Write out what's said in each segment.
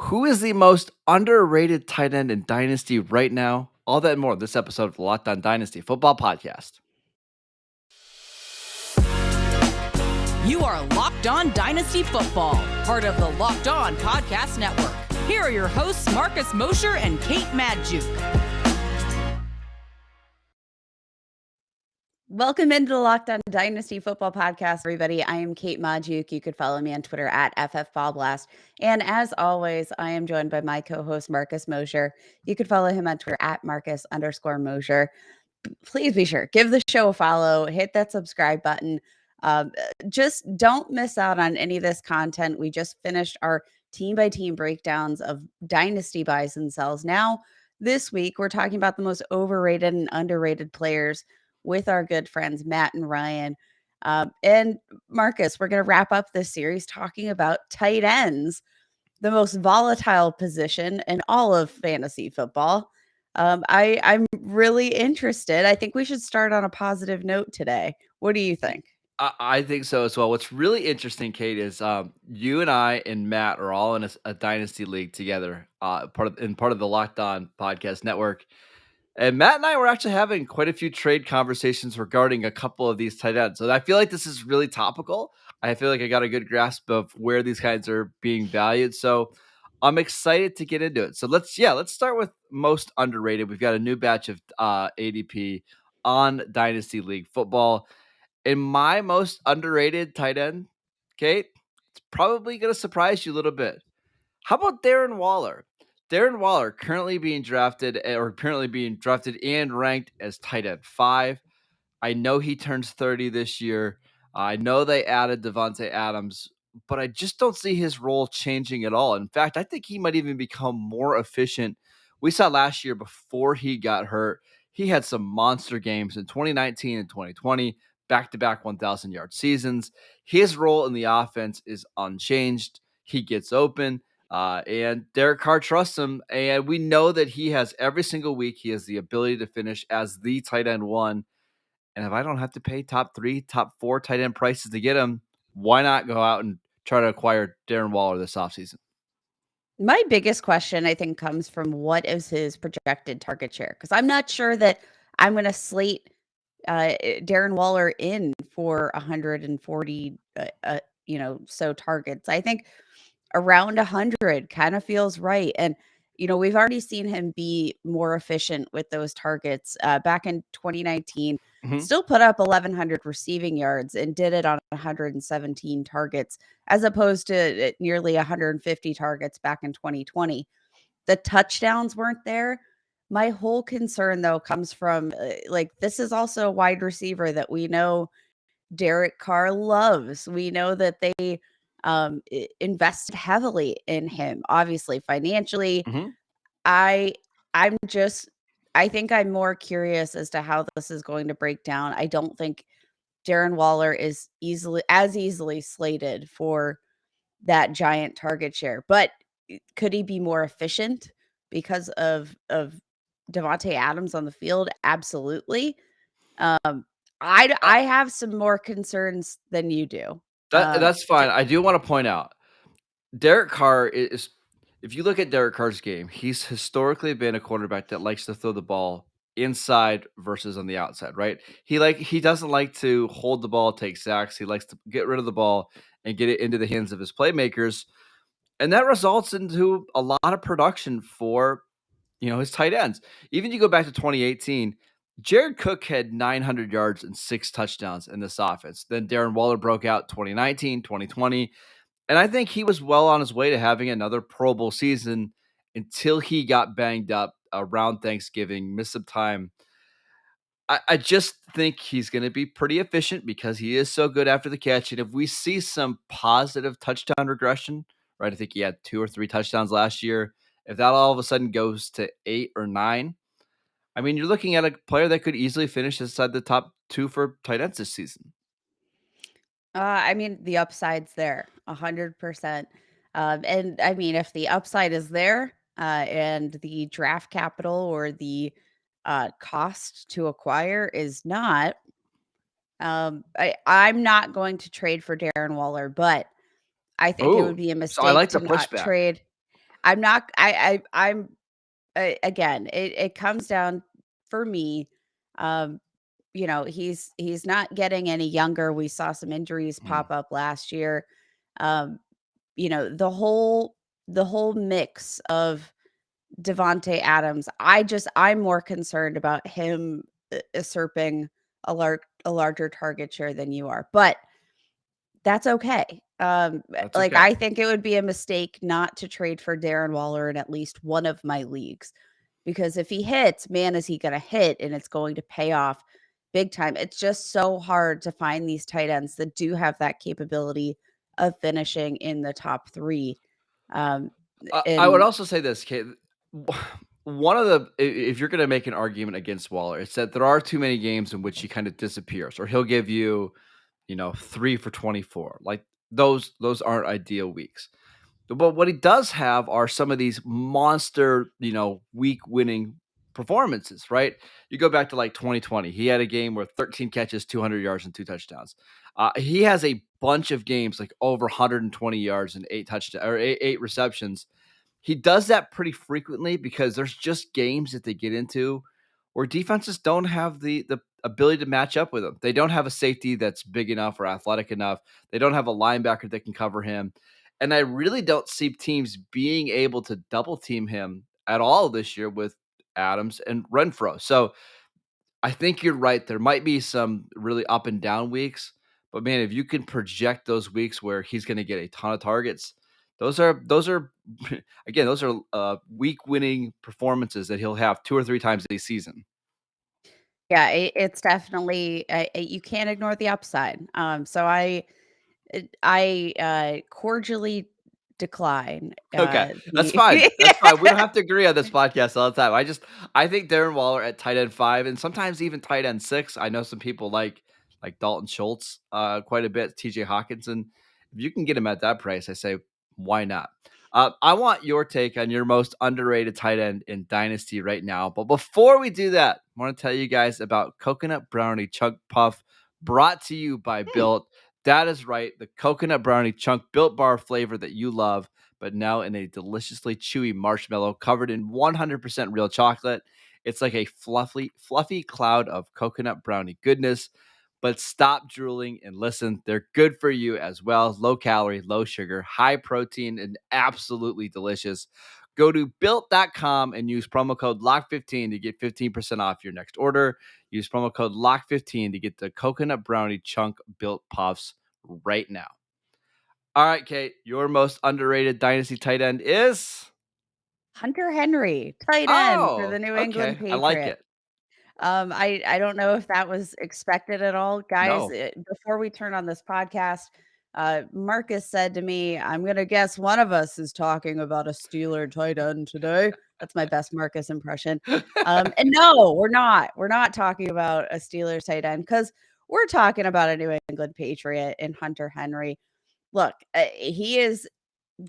Who is the most underrated tight end in Dynasty right now? All that and more this episode of the Locked On Dynasty Football Podcast. You are Locked On Dynasty Football, part of the Locked On Podcast Network. Here are your hosts, Marcus Mosher and Kate Magdziuk. Welcome into the Locked On Dynasty Football Podcast, everybody. I am Kate Magdziuk. You could follow me on Twitter at FFBallBlast. And as always, I am joined by my co-host, Marcus Mosher. You could follow him on Twitter at Marcus_Mosher. Please be sure, give the show a follow, hit that subscribe button. Just don't miss out on any of this content. We just finished our team-by-team breakdowns of Dynasty buys and sells. Now, this week, we're talking about the most overrated and underrated players with our good friends, Matt and Ryan. And Marcus, we're going to wrap up this series talking about tight ends, the most volatile position in all of fantasy football. I'm really interested. I think we should start on a positive note today. What do you think? I think so as well. What's really interesting, Kate, is you and I and Matt are all in a Dynasty league together, part of the Locked On Podcast Network. And Matt and I were actually having quite a few trade conversations regarding a couple of these tight ends. So I feel like this is really topical. I feel like I got a good grasp of where these guys are being valued. So I'm excited to get into it. So let's start with most underrated. We've got a new batch of ADP on Dynasty League football. In my most underrated tight end, Kate, it's probably going to surprise you a little bit. How about Darren Waller? Darren Waller currently being drafted and ranked as tight end 5. I know he turns 30 this year. I know they added Devontae Adams, but I just don't see his role changing at all. In fact, I think he might even become more efficient. We saw last year before he got hurt, he had some monster games in 2019 and 2020, back-to-back 1,000-yard seasons. His role in the offense is unchanged. He gets open. And Derek Carr trusts him, and we know that he has every single week. He has the ability to finish as the tight end 1. And if I don't have to pay top 3, top 4 tight end prices to get him, why not go out and try to acquire Darren Waller this offseason? My biggest question, I think, comes from what is his projected target share? Because I'm not sure that I'm going to slate Darren Waller in for 140, so targets. I think around 100 kind of feels right. And, we've already seen him be more efficient with those targets. Back in 2019, still put up 1,100 receiving yards and did it on 117 targets, as opposed to nearly 150 targets back in 2020. The touchdowns weren't there. My whole concern, though, comes from this is also a wide receiver that we know Derek Carr loves. We know that they invested heavily in him, obviously financially. Mm-hmm. I I'm just I think I'm more curious as to how this is going to break down. I don't think Darren Waller is easily slated for that giant target share, but could he be more efficient because of Devontae Adams on the field? Absolutely. Um, I have some more concerns than you do. That's D fine. I do want to point out Derek Carr is, if you look at Derek Carr's game, he's historically been a quarterback that likes to throw the ball inside versus on the outside, right? He doesn't like to hold the ball, take sacks. He likes to get rid of the ball and get it into the hands of his playmakers. And that results into a lot of production for, his tight ends. Even you go back to 2018, Jared Cook had 900 yards and 6 touchdowns in this offense. Then Darren Waller broke out 2019, 2020. And I think he was well on his way to having another Pro Bowl season until he got banged up around Thanksgiving, missed some time. I just think he's going to be pretty efficient because he is so good after the catch. And if we see some positive touchdown regression, right? I think he had 2 or 3 touchdowns last year. If that all of a sudden goes to 8 or 9, I mean, you're looking at a player that could easily finish inside the top 2 for tight ends this season. I mean, the upside's there, 100%. And I mean, if the upside is there, and the draft capital or the cost to acquire is not, I'm not going to trade for Darren Waller, but I think it would Oh, be a so I mistake like to the not pushback. trade. I'm not. I'm again. It comes down for me. Um, he's not getting any younger. We saw some injuries Mm, pop up last year. Um, the whole mix of Devonte Adams. I'm more concerned about him usurping a larger target share than you are, but that's okay. that's Like, okay. I think it would be a mistake not to trade for Darren Waller in at least one of my leagues, because if he hits, man, is he going to hit, and it's going to pay off big time. It's just so hard to find these tight ends that do have that capability of finishing in the top three. Um, I would and also say this, Kate. One of the if you're going to make an argument against Waller, it's that there are too many games in which he kind of disappears, or he'll give you, 3 for 24. Like those aren't ideal weeks. But what he does have are some of these monster, week winning performances, right? You go back to like 2020. He had a game where 13 catches, 200 yards, and 2 touchdowns. He has a bunch of games like over 120 yards and 8 touchdowns or eight receptions. He does that pretty frequently because there's just games that they get into where defenses don't have the ability to match up with him. They don't have a safety that's big enough or athletic enough. They don't have a linebacker that can cover him. And I really don't see teams being able to double team him at all this year with Adams and Renfro. So I think you're right. There might be some really up and down weeks, but man, if you can project those weeks where he's going to get a ton of targets, those are again, those are week winning performances that he'll have 2 or 3 times a season. Yeah, it's definitely you can't ignore the upside. So I cordially decline Okay, that's the fine. That's fine. We don't have to agree on this podcast all the time. I think Darren Waller at tight end 5 and sometimes even tight end 6. I know some people like Dalton Schultz quite a bit, TJ Hawkinson. If you can get him at that price, I say why not? I want your take on your most underrated tight end in Dynasty right now. But before we do that, I want to tell you guys about Coconut Brownie Chunk Puff brought to you by Hmm. Built. That is right, the Coconut Brownie Chunk Built Bar flavor that you love, but now in a deliciously chewy marshmallow covered in 100% real chocolate. It's like a fluffy cloud of coconut brownie goodness. But stop drooling and listen. They're good for you as well. Low calorie, low sugar, high protein, and absolutely delicious. Go to built.com and use promo code LOCK15 to get 15% off your next order. Use promo code LOCK15 to get the coconut brownie chunk built puffs right now. All right, Kate, your most underrated dynasty tight end is? Hunter Henry, tight end for Oh, the New England okay. I like Patriots. it. I don't know if that was expected at all, guys. No. Before we turn on this podcast, Marcus said to me, "I'm gonna guess one of us is talking about a Steeler tight end today." That's my best Marcus impression. And no, we're not. We're not talking about a Steelers tight end because we're talking about a New England Patriot in Hunter Henry. Look, he is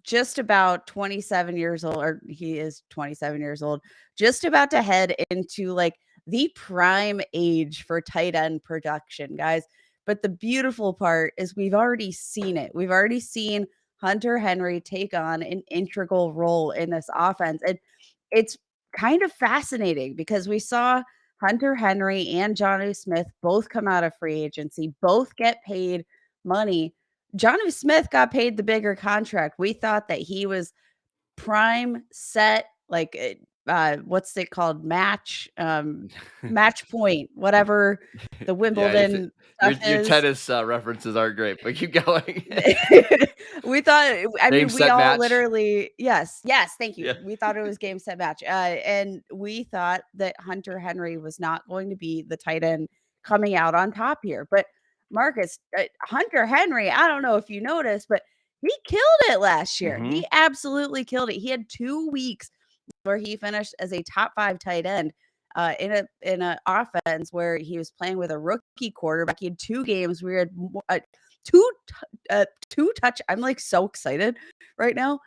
just about 27 years old, or he is 27 years old, just about to head into like the prime age for tight end production, guys. But the beautiful part is we've already seen it. We've already seen Hunter Henry take on an integral role in this offense. And it's kind of fascinating because we saw Hunter Henry and Johnny Smith both come out of free agency, both get paid money. Johnny Smith got paid the bigger contract. We thought that he was prime set, like, what's it called? Match point, whatever the Yeah, Wimbledon your stuff your is. tennis references aren't great, but keep going. We thought I Game mean, we set all match. literally yes, thank you. Yeah. We thought it was game, set, match, and we thought that Hunter Henry was not going to be the tight end coming out on top here, but Marcus, Hunter Henry, I don't know if you noticed, but he killed it last year. Hmm. He absolutely killed it. He had 2 weeks where he finished as a top 5 tight end, in a offense where he was playing with a rookie quarterback. He had 2 games where he had 2 2 touch I'm, like, so excited right now.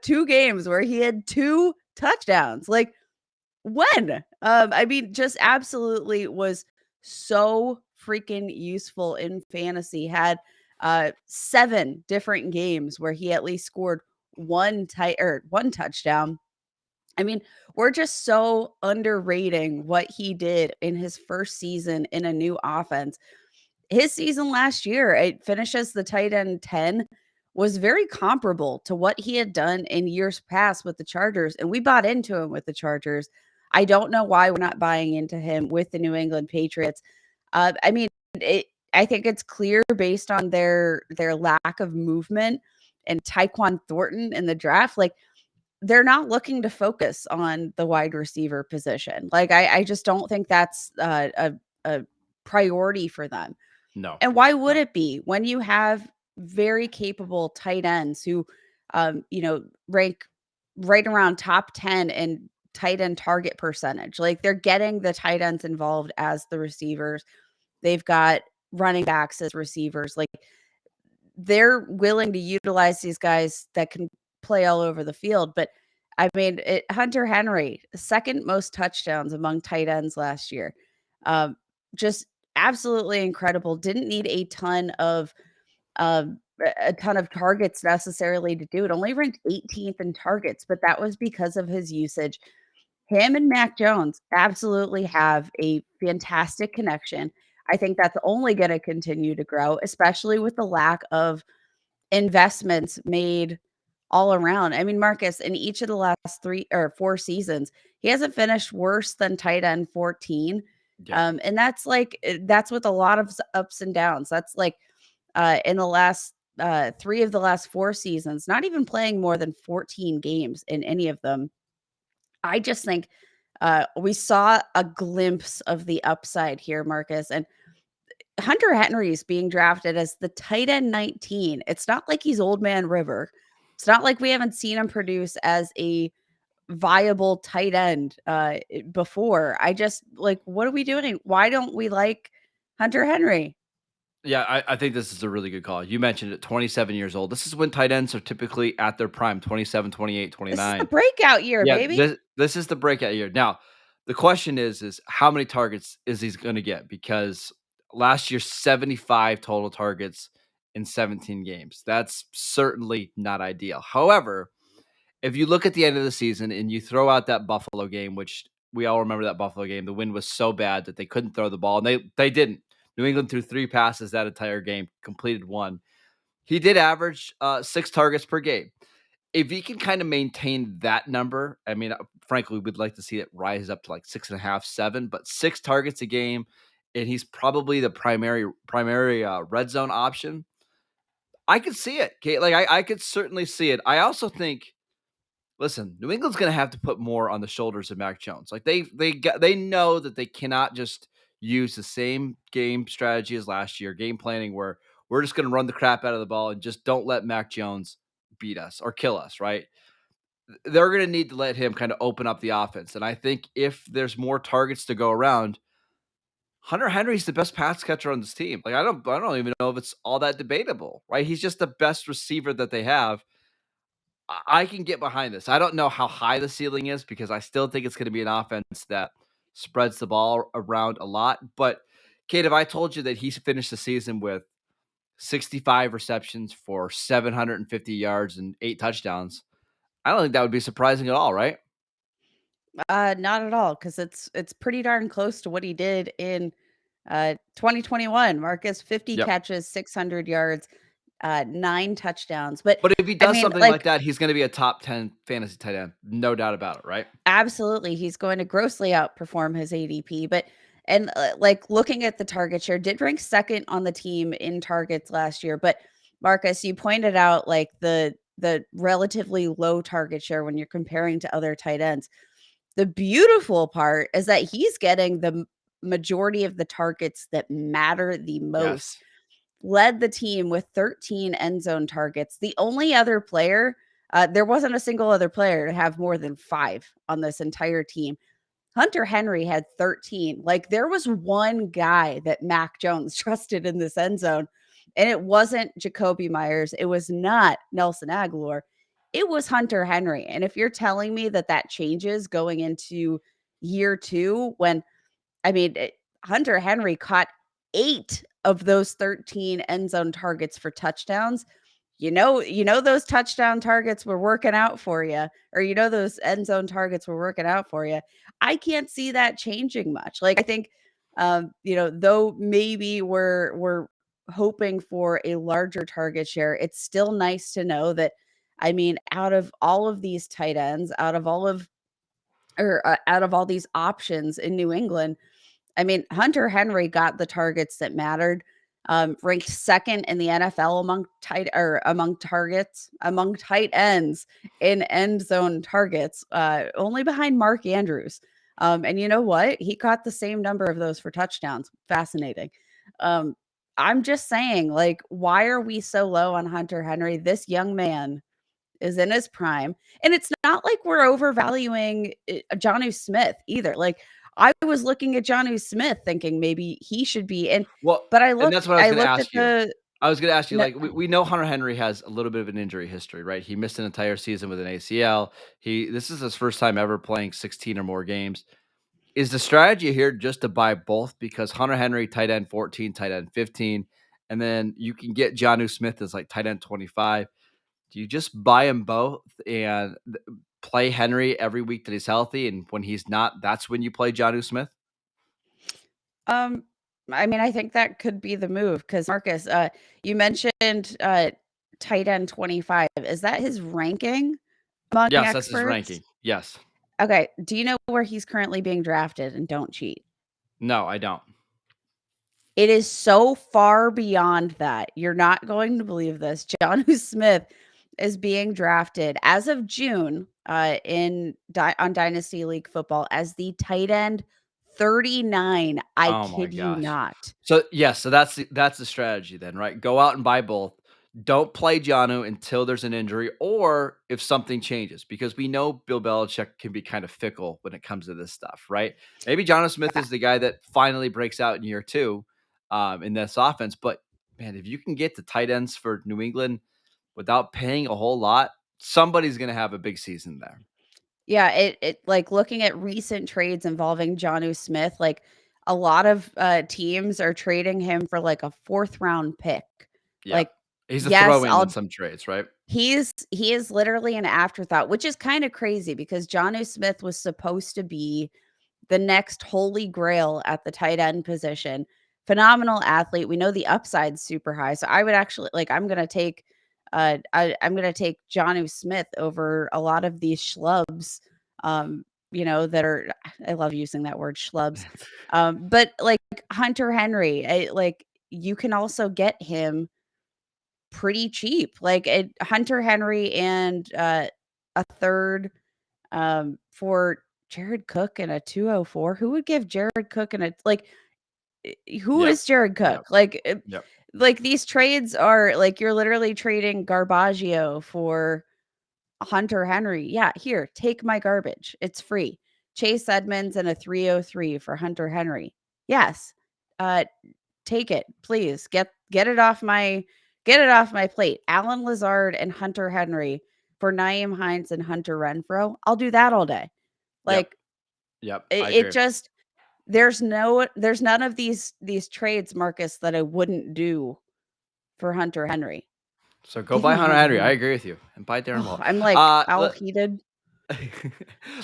2 games where he had 2 touchdowns. Like, when? I mean, just absolutely was so freaking useful in fantasy. Had 7 different games where he at least scored one touchdown. I mean, we're just so underrating what he did in his first season in a new offense. His season last year, it finishes the tight end 10, was very comparable to what he had done in years past with the Chargers, and we bought into him with the Chargers. I don't know why we're not buying into him with the New England Patriots. I mean, I think it's clear based on their lack of movement and Tyquan Thornton in the draft. Like, they're not looking to focus on the wide receiver position. Like, I just don't think that's a priority for them. No, And why would no. it be when you have very capable tight ends who, rank right around top 10 in tight end target percentage? Like, they're getting the tight ends involved as the receivers. They've got running backs as receivers. Like, they're willing to utilize these guys that can play all over the field. But I mean, Hunter Henry, second most touchdowns among tight ends last year. Um, just absolutely incredible. Didn't need a ton of targets necessarily to do it. Only ranked 18th in targets, but that was because of his usage. Him and Mac Jones absolutely have a fantastic connection. I think that's only going to continue to grow, especially with the lack of investments made all around. I mean, Marcus, in each of the last 3 or 4 seasons, he hasn't finished worse than tight end 14. Yeah. And that's like that's with a lot of ups and downs. That's like in the last 3 of the last 4 seasons, not even playing more than 14 games in any of them. I just think we saw a glimpse of the upside here, Marcus, and Hunter Henry's being drafted as the tight end 19. It's not like he's old man River. It's not like we haven't seen him produce as a viable tight end before. I just like, what are we doing? Why don't we like Hunter Henry? Yeah, I think this is a really good call. You mentioned it, 27 years old. This is when tight ends are typically at their prime, 27, 28, This is the 29. breakout year, Yeah, baby. this is the breakout year. Now, the question is how many targets is he gonna get? Because last year, 75 total targets in 17 games. That's certainly not ideal. However, if you look at the end of the season and you throw out that Buffalo game, which we all remember that Buffalo game, the wind was so bad that they couldn't throw the ball, and they didn't. New England threw 3 passes that entire game, completed 1. He did average 6 targets per game. If he can kind of maintain that number, I mean, frankly, we'd like to see it rise up to like 6.5, 7, but 6 targets a game, and he's probably the primary red zone option. I could see it. Okay, like I could certainly see it. I also think, listen, New England's going to have to put more on the shoulders of Mac Jones. Like they know that they cannot just use the same game strategy as last year, game planning where we're just going to run the crap out of the ball and just don't let Mac Jones beat us or kill us, right? They're going to need to let him kind of open up the offense. And I think if there's more targets to go around, Hunter Henry's the best pass catcher on this team. Like I don't even know if it's all that debatable, right? He's just the best receiver that they have. I can get behind this. I don't know how high the ceiling is because I still think it's going to be an offense that spreads the ball around a lot. But Kate, if I told you that he's finished the season with 65 receptions for 750 yards and 8 touchdowns, I don't think that would be surprising at all, right? Not at all, because it's pretty darn close to what he did in 2021. Marcus, 50 Yep. catches, 600 yards, 9 touchdowns. But But if he I does mean, something like like, that, he's going to be a top 10 fantasy tight end. No doubt about it, right? absolutely, he's going to grossly outperform his ADP. But and like looking at the target share, did rank second on the team in targets last year. But Marcus, you pointed out like the relatively low target share when you're comparing to other tight ends. The beautiful part is that he's getting the majority of the targets that matter the most. Yes. Led the team with 13 end zone targets. The only other player, there wasn't a single other player to have more than 5 on this entire team. Hunter Henry had 13. Like, there was one guy that Mac Jones trusted in this end zone, and it wasn't Jacoby Myers. It was not Nelson Aguilar. It was Hunter Henry. And if you're telling me that that changes going into year 2, when I mean, Hunter Henry caught 8 of those 13 end zone targets for touchdowns, those touchdown targets were working out for you, or those end zone targets were working out for you. I can't see that changing much. Like I think, though maybe we're hoping for a larger target share, it's still nice to know that. I mean, out of all of these tight ends, out of all these options in New England, I mean, Hunter Henry got the targets that mattered. Ranked second in the NFL among tight ends in end zone targets, only behind Mark Andrews. And you know what? He caught the same number of those for touchdowns. Fascinating. Um, I'm just saying, like, why are we so low on Hunter Henry? This young man is in his prime. And it's not like we're overvaluing Jonnu Smith either. Like I was looking at Jonnu Smith thinking maybe he should be in, Well, but and that's what I was I gonna looked at ask you. I was gonna ask you, no, like, we know Hunter Henry has a little bit of an injury history, right? He missed an entire season with an ACL. This is his first time ever playing 16 or more games. Is the strategy here just to buy both because Hunter Henry, tight end 14, tight end 15, and then you can get Jonnu Smith as like tight end 25? Do you just buy them both and play Henry every week that he's healthy, and when he's not, that's when you play Jonnu Smith? um I mean, I think that could be the move because Marcus, you mentioned tight end 25. Is that his ranking among Yes, that's his experts? ranking. Yes. Okay. Do you know where he's currently being drafted? And don't cheat. No, I don't. It is so far beyond that. You're not going to believe this. Jonnu Smith is being drafted as of June on Dynasty League Football as the tight end 39. I Oh my kid you gosh. not. So, yes, so that's the strategy then, right? Go out and buy both. Don't play Jonnu until there's an injury or if something changes, because we know Bill Belichick can be kind of fickle when it comes to this stuff, right? Maybe Jonnu Smith Yeah. is the guy that finally breaks out in year 2, in this offense, but man, if you can get the tight ends for New England without paying a whole lot, somebody's gonna have a big season there. Yeah, it like looking at recent trades involving Jonnu Smith, like a lot of teams are trading him for like a fourth round pick. Yeah. Like, He's a yes, throw-in in I'll some trades, right? he is literally an afterthought, which is kind of crazy because Jonnu Smith was supposed to be the next holy grail at the tight end position. Phenomenal athlete. We know the upside's super high. So I would actually like I'm gonna take Jonnu Smith over a lot of these schlubs, that are I love using that word schlubs. But like Hunter Henry, like you can also get him pretty cheap. Like Hunter Henry and a third for Jared Cook and a 204. Who would give Jared Cook and a like who Yep. is Jared Yep. Cook? Like Yep. like these trades are like you're literally trading Garbaggio for Hunter Henry. Yeah, here, take my garbage. It's free. Chase Edmonds and a 303 for Hunter Henry. Yes. Uh take it, please. Get it off my plate. Alan Lazard and Hunter Henry for Naeem Hines and Hunter Renfro. I'll do that all day. Yep. Like Yep. I it agree. just there's none of these trades, Marcus, that I wouldn't do for Hunter Henry. So go Give buy me Hunter Hunter Henry. I Henry. agree with you, and buy Darren Oh, Waller. I'm like all Let heated.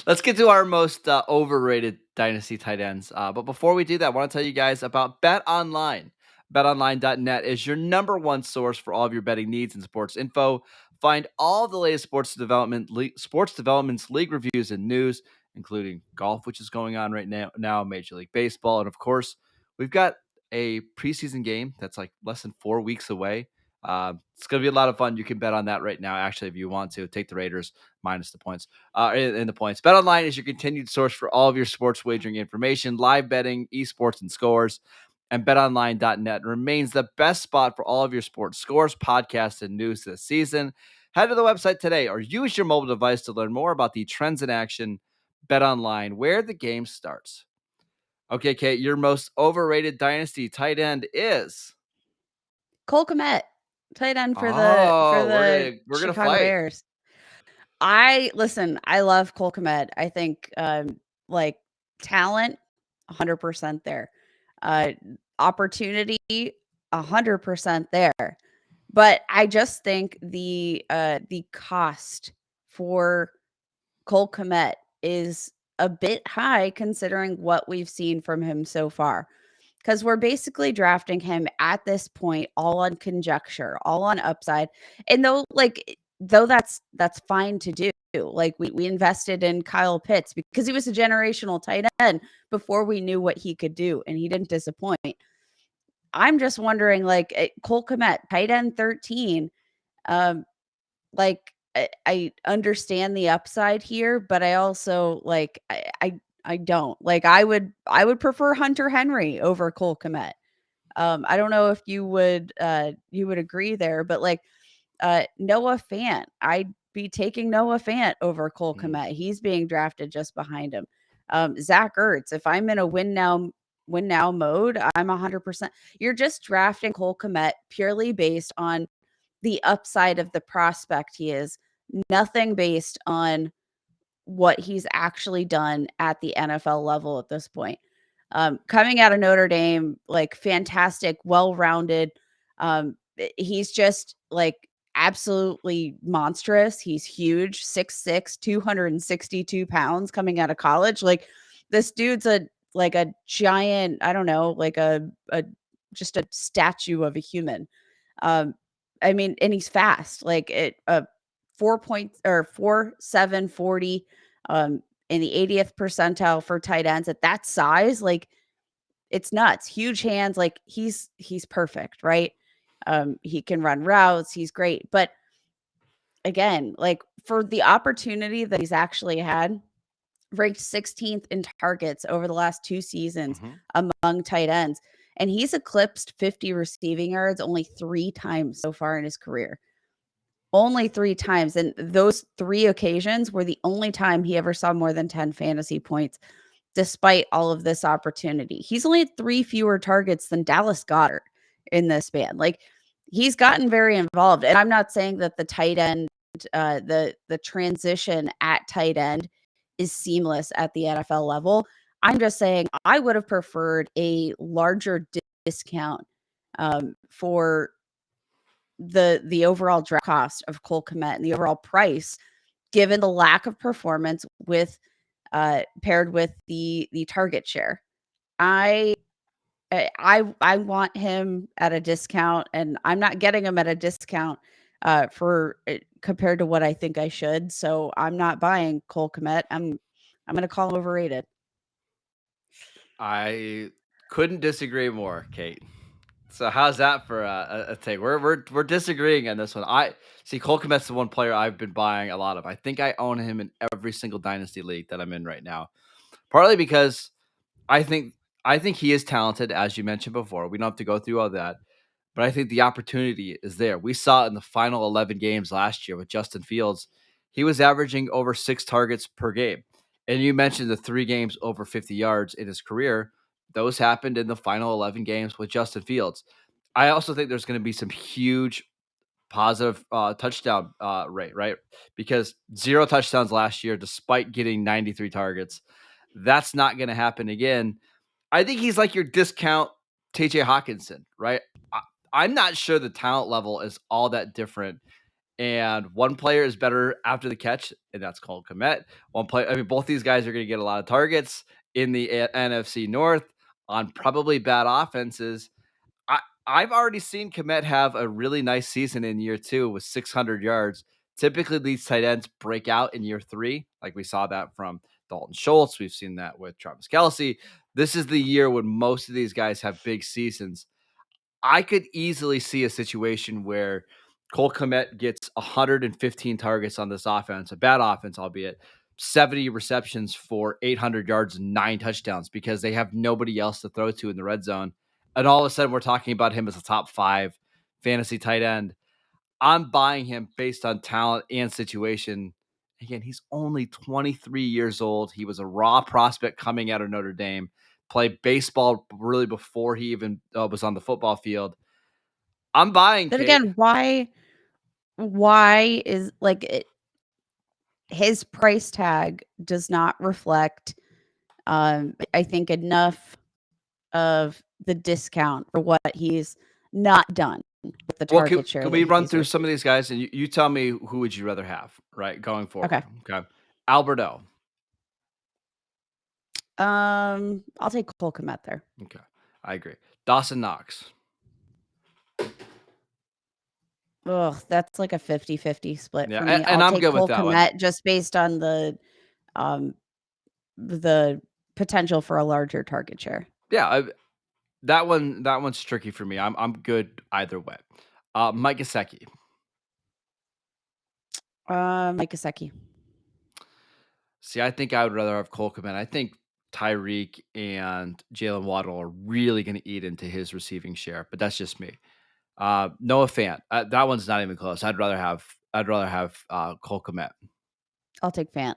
Let's get to our most overrated dynasty tight ends. But before we do that, I want to tell you guys about Bet Online. BetOnline.net is your number one source for all of your betting needs and sports info. Find all the latest sports developments, league reviews, and news, including golf, which is going on right now, Major League Baseball, and of course, we've got a preseason game that's like less than 4 weeks away. It's going to be a lot of fun. You can bet on that right now. Actually, if you want to, take the Raiders minus the points. In the points. BetOnline is your continued source for all of your sports wagering information, live betting, esports, and scores. And betonline.net remains the best spot for all of your sports scores, podcasts, and news this season. Head to the website today or use your mobile device to learn more about the trends in action. BetOnline, where the game starts. Okay, Kate, your most overrated dynasty tight end is. Cole Kmet, tight end for Oh, we're the gonna we're gonna Chicago fight. Bears. I love Cole Kmet. I think like talent 100% there. Uh opportunity 100% there. But I just think the cost for Cole Kmet is a bit high considering what we've seen from him so far. Because we're basically drafting him at this point all on conjecture, all on upside. And though that's fine to do. Like we invested in Kyle Pitts because he was a generational tight end before we knew what he could do, and he didn't disappoint. I'm just wondering, Cole Kmet, tight end 13, um, I understand the upside here, but I also I don't. Like I would prefer Hunter Henry over Cole Kmet. I don't know if you would agree there, but Noah Fant, I'd be taking Noah Fant over Cole Kmet. He's being drafted just behind him. Zach Ertz, if I'm in a win now mode, I'm 100%. You're just drafting Cole Kmet purely based on the upside of the prospect he is, nothing based on what he's actually done at the NFL level at this point. Coming out of Notre Dame, like fantastic, well-rounded. He's just like absolutely monstrous. He's huge, 6'6", 262 pounds coming out of college. Like this dude's a giant, I don't know, like a just a statue of a human. Um, I mean, and he's fast, like 4 points or 4.740 in the 80th percentile for tight ends at that size. Like it's nuts. Huge hands. Like he's perfect, right? He can run routes. He's great. But again, like for the opportunity that he's actually had, ranked 16th in targets over the last 2 seasons among tight ends. And he's eclipsed 50 receiving yards only 3 times so far in his career. Only 3 times. And those 3 occasions were the only time he ever saw more than 10 fantasy points, despite all of this opportunity. He's only had 3 fewer targets than Dallas Goedert in this span. Like he's gotten very involved. And I'm not saying that the tight end, the transition at tight end is seamless at the NFL level. I'm just saying I would have preferred a larger discount for the overall draft cost of Cole Kmet and the overall price, given the lack of performance with paired with the target share. I I want him at a discount, and I'm not getting him at a discount for compared to what I think I should. So I'm not buying Cole Kmet. I'm going to call him overrated. I couldn't disagree more, Kate. So how's that for a take? We're disagreeing on this one. I see Cole Kmet's the one player I've been buying a lot of. I think I own him in every single dynasty league that I'm in right now. Partly because I think I think he is talented, as you mentioned before. We don't have to go through all that, but I think the opportunity is there. We saw it in the final 11 games last year with Justin Fields. He was averaging over 6 targets per game. And you mentioned the 3 games over 50 yards in his career. Those happened in the final 11 games with Justin Fields. I also think there's going to be some huge positive touchdown rate, right? Because 0 touchdowns last year, despite getting 93 targets. That's not going to happen again. I think he's like your discount TJ Hawkinson, right? I'm not sure the talent level is all that different. And one player is better after the catch, and that's Cole Kmet. One player, I mean, both these guys are going to get a lot of targets in the NFC North on probably bad offenses. I've already seen Kmet have a really nice season in year 2 with 600 yards. Typically, these tight ends break out in year 3. Like we saw that from Dalton Schultz. We've seen that with Travis Kelce. This is the year when most of these guys have big seasons. I could easily see a situation where Cole Kmet gets 115 targets on this offense, a bad offense, albeit 70 receptions for 800 yards and 9 touchdowns because they have nobody else to throw to in the red zone. And all of a sudden, we're talking about him as a top 5 fantasy tight end. I'm buying him based on talent and situation. Again, he's only 23 years old. He was a raw prospect coming out of Notre Dame, played baseball really before he even was on the football field. I'm buying, Then Kate. again, why is his price tag does not reflect I think enough of the discount for what he's not done. with the Well, target share can that we run he's through some of received. these guys and you tell me who would you rather have, right, going forward? Okay. Okay. Alberto. I'll take Cole Kmet there. Okay. I agree. Dawson Knox. Ugh, that's like a 50-50 split Yeah, for me. and I'll I'm take good with Cole that one. Kmet just based on um, the potential for a larger target share. Yeah, that one's tricky for me. I'm good either way. Mike Gesicki. Mike Gesicki. See, I think I would rather have Cole Kmet. I think Tyreek and Jalen Waddle are really going to eat into his receiving share, but that's just me. Noah Fant. That one's not even close. I'd rather have Cole Kmet. I'll take Fant.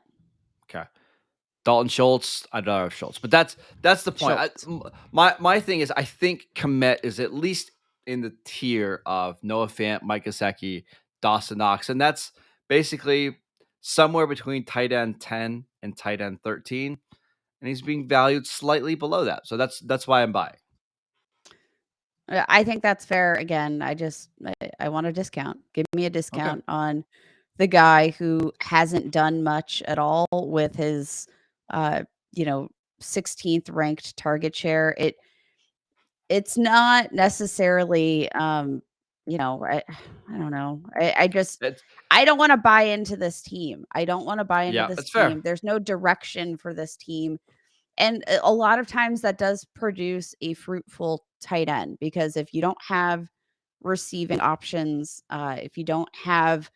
Okay. Dalton Schultz. I'd rather have Schultz, but that's the point. Schultz. My thing is, I think Kmet is at least in the tier of Noah Fant, Mike Gesicki, Dawson Knox, and that's basically somewhere between tight end 10 and tight end 13, and he's being valued slightly below that. So that's why I'm buying. I think that's fair. Again, I want a discount. Give me a Okay. discount on the guy who hasn't done much at all with his, uh, 16th ranked target share. It's not necessarily, I don't know. It's I don't wanna buy into this team. I don't wanna buy into yeah, this that's fair. team. There's no direction for this team, and a lot of times that does produce a fruitful tight end, because if you don't have receiving options, if you don't have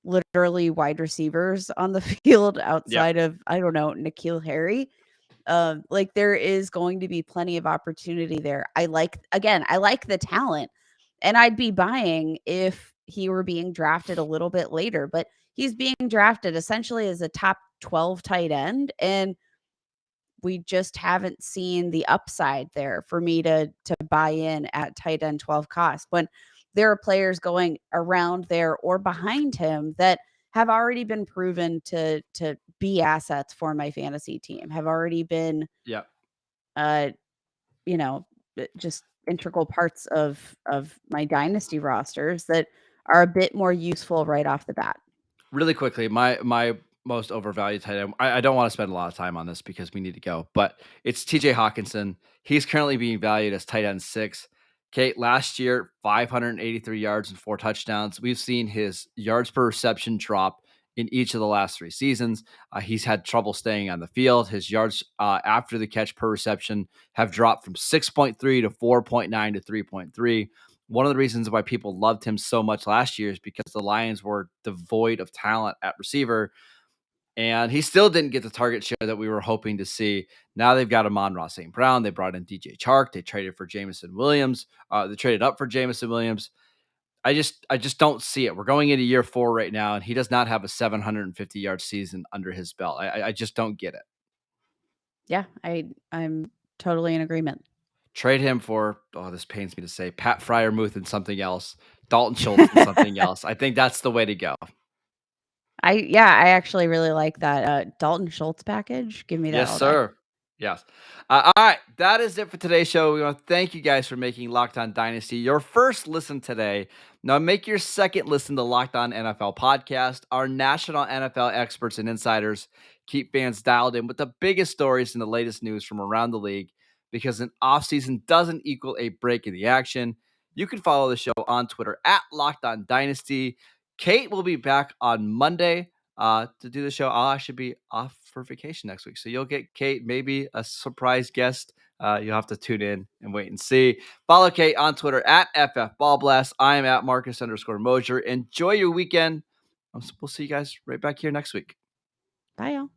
literally wide receivers on the field Yeah, outside of, I don't know, N'Keal Harry, like, there is going to be plenty of opportunity there. I like the talent, and I'd be buying if he were being drafted a little bit later, but he's being drafted essentially as a top 12 tight end, and we just haven't seen the upside there for me to buy in at tight end 12 cost, when there are players going around there or behind him that have already been proven to be assets for my fantasy team, have already been yeah. uh, just integral parts of my dynasty rosters that are a bit more useful right off the bat. Really quickly, my most overvalued tight end. I don't want to spend a lot of time on this because we need to go, but it's TJ Hawkinson. He's currently being valued as tight end 6. Kate, last year, 583 yards and 4 touchdowns. We've seen his yards per reception drop in each of the last 3 seasons. He's had trouble staying on the field. His yards after the catch per reception have dropped from 6.3 to 4.9 to 3.3. One of the reasons why people loved him so much last year is because the Lions were devoid of talent at receiver, and he still didn't get the target share that we were hoping to see. Now they've got Amon-Ra St. Brown. They brought in DJ Chark. They traded for Jameson Williams. They traded up for Jameson Williams. I just don't see it. We're going into year 4 right now, and he does not have a 750-yard season under his belt. I just don't get it. Yeah, I'm totally in agreement. Trade him for, oh, this pains me to say, Pat Freiermuth and something else, Dalton Schultz and something else. I think that's the way to go. I actually really like that, Dalton Schultz package. Give me that Yes, all day. sir. Yes. All right. That is it for today's show. We want to thank you guys for making Locked On Dynasty your first listen today. Now make your second listen to Locked On NFL podcast. Our national NFL experts and insiders keep fans dialed in with the biggest stories and the latest news from around the league, because an offseason doesn't equal a break in the action. You can follow the show on Twitter at Locked On Dynasty. Kate will be back on Monday to do the show. I'll actually be off for vacation next week. So you'll get Kate, maybe a surprise guest. You'll have to tune in and wait and see. Follow Kate on Twitter at FFBallBlast. I am at Marcus_Mosher. Enjoy your weekend. We'll see you guys right back here next week. Bye, y'all.